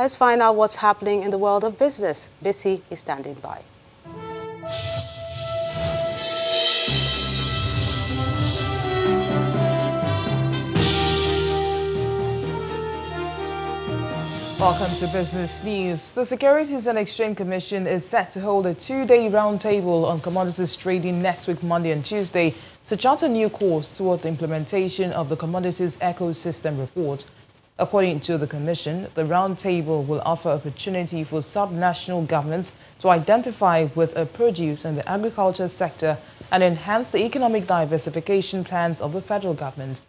Let's find out what's happening in the world of business. Bissy is standing by. Welcome to Business News. The Securities and Exchange Commission is set to hold a two-day roundtable on commodities trading next week, Monday and Tuesday, to chart a new course toward the implementation of the Commodities Ecosystem Report. According to the Commission, the roundtable will offer opportunity for subnational governments to identify with a produce in the agriculture sector and enhance the economic diversification plans of the federal government.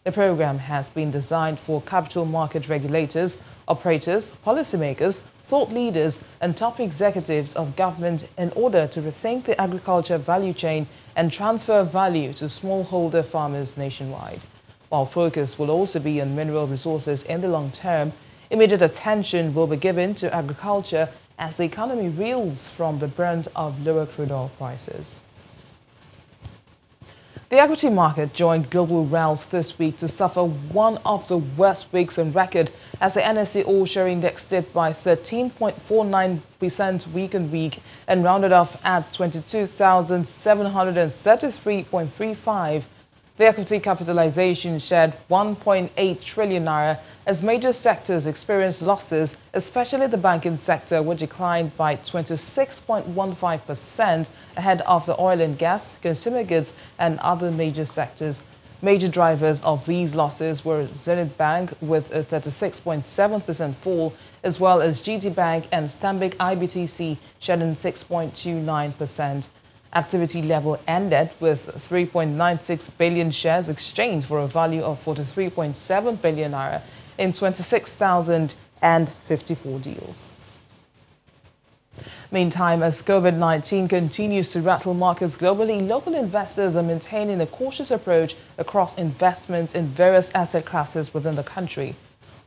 The program has been designed for capital market regulators, operators, policymakers, thought leaders and top executives of government in order to rethink the agriculture value chain and transfer value to smallholder farmers nationwide. While focus will also be on mineral resources in the long term, immediate attention will be given to agriculture as the economy reels from the brunt of lower crude oil prices. The equity market joined global rout this week to suffer one of the worst weeks on record as the NSE All-Share Index dipped by 13.49% week on week and rounded off at 22,733.35. The equity capitalization shed 1.8 trillion naira as major sectors experienced losses, especially the banking sector, which declined by 26.15% ahead of the oil and gas, consumer goods and other major sectors. Major drivers of these losses were Zenith Bank with a 36.7% fall, as well as GT Bank and Stanbic IBTC shedding 6.29%. Activity level ended with 3.96 billion shares exchanged for a value of 43.7 billion naira in 26,054 deals. Meantime, as COVID-19 continues to rattle markets globally, local investors are maintaining a cautious approach across investments in various asset classes within the country.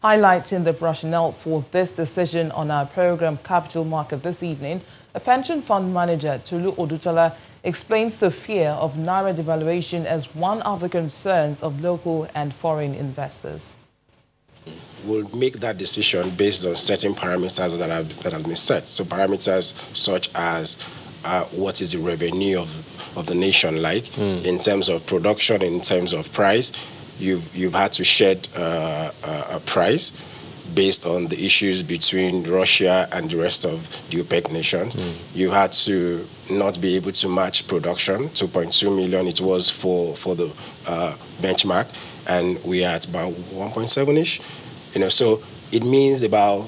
Highlighting the rationale for this decision on our program Capital Market this evening, a pension fund manager, Tulu Odutola, explains the fear of Naira devaluation as one of the concerns of local and foreign investors. We'll make that decision based on certain parameters that have been set. So parameters such as what is the revenue of the nation like in terms of production, in terms of price. You've had to shed a price based on the issues between Russia and the rest of the OPEC nations. You had to not be able to match production, 2.2 million it was for the benchmark, and we are at about 1.7-ish. So it means about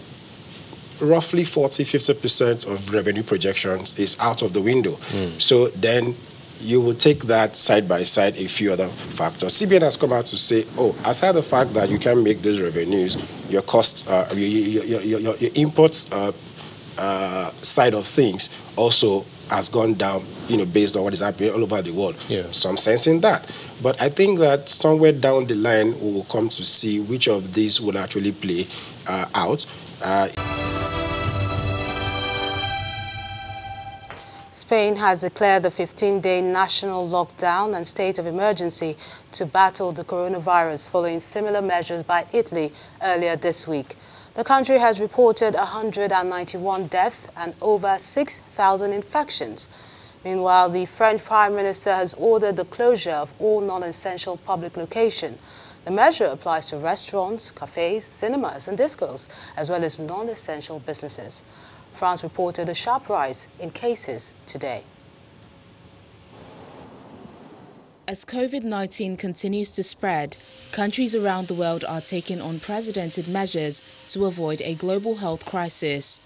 roughly 40–50% of revenue projections is out of the window. So then you will take that side by side a few other factors. CBN has come out to say, aside the fact that you can make those revenues, your costs, your imports side of things also has gone down, based on what is happening all over the world. Some sense in that. But I think that somewhere down the line, we will come to see which of these will actually play out. Spain has declared the 15-day national lockdown and state of emergency to battle the coronavirus following similar measures by Italy earlier this week. The country has reported 191 deaths and over 6,000 infections. Meanwhile, the French Prime Minister has ordered the closure of all non-essential public locations. The measure applies to restaurants, cafes, cinemas and discos, as well as non-essential businesses. France reported a sharp rise in cases today. As COVID-19 continues to spread, countries around the world are taking unprecedented measures to avoid a global health crisis.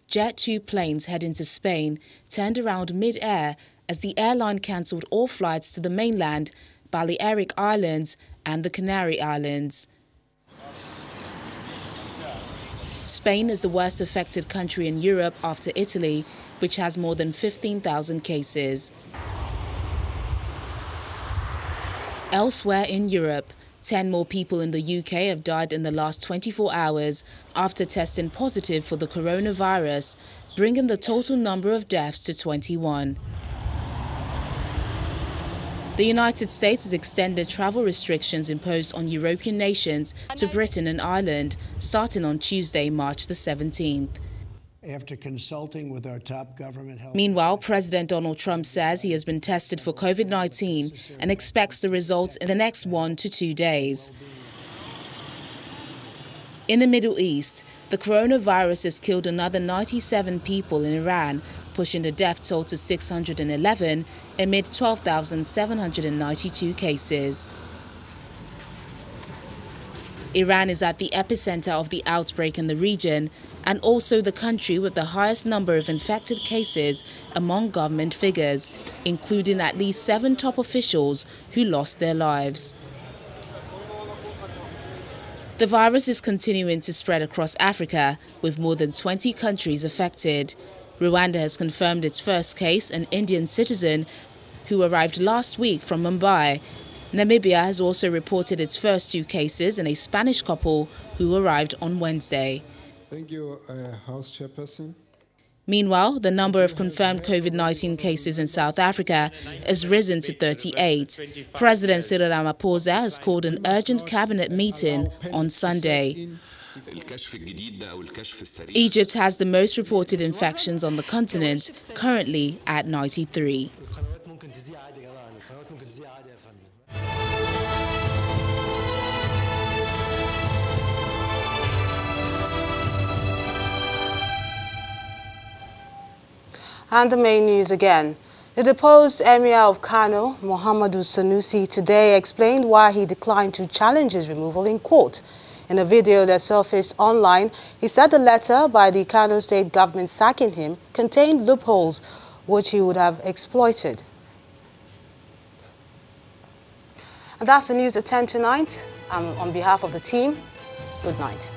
Jet 2 planes heading to Spain turned around mid-air as the airline cancelled all flights to the mainland, Balearic Islands and the Canary Islands. Spain is the worst affected country in Europe after Italy, which has more than 15,000 cases. Elsewhere in Europe, 10 more people in the UK have died in the last 24 hours after testing positive for the coronavirus, bringing the total number of deaths to 21. The United States has extended travel restrictions imposed on European nations to Britain and Ireland, starting on Tuesday, March the 17th. After consulting with our top government health. Meanwhile, President Donald Trump says he has been tested for COVID-19 and expects the results in the next 1 to 2 days. In the Middle East, the coronavirus has killed another 97 people in Iran, pushing the death toll to 611 amid 12,792 cases. Iran is at the epicenter of the outbreak in the region and also the country with the highest number of infected cases among government figures, including at least 7 top officials who lost their lives. The virus is continuing to spread across Africa, with more than 20 countries affected. Rwanda has confirmed its first case, an Indian citizen who arrived last week from Mumbai. Namibia has also reported its first 2 cases and a Spanish couple who arrived on Wednesday. Thank you, House Chairperson. Meanwhile, the number of confirmed COVID-19 cases in South Africa has risen to 38. President Cyril Ramaphosa has called an urgent cabinet meeting on Sunday. Egypt has the most reported infections on the continent, currently at 93. And the main news again. The deposed Emir of Kano, Muhammadu Sanusi, today explained why he declined to challenge his removal in court. In a video that surfaced online, he said the letter by the Kano state government sacking him contained loopholes which he would have exploited. And that's the news at 10 tonight. On behalf of the team, good night.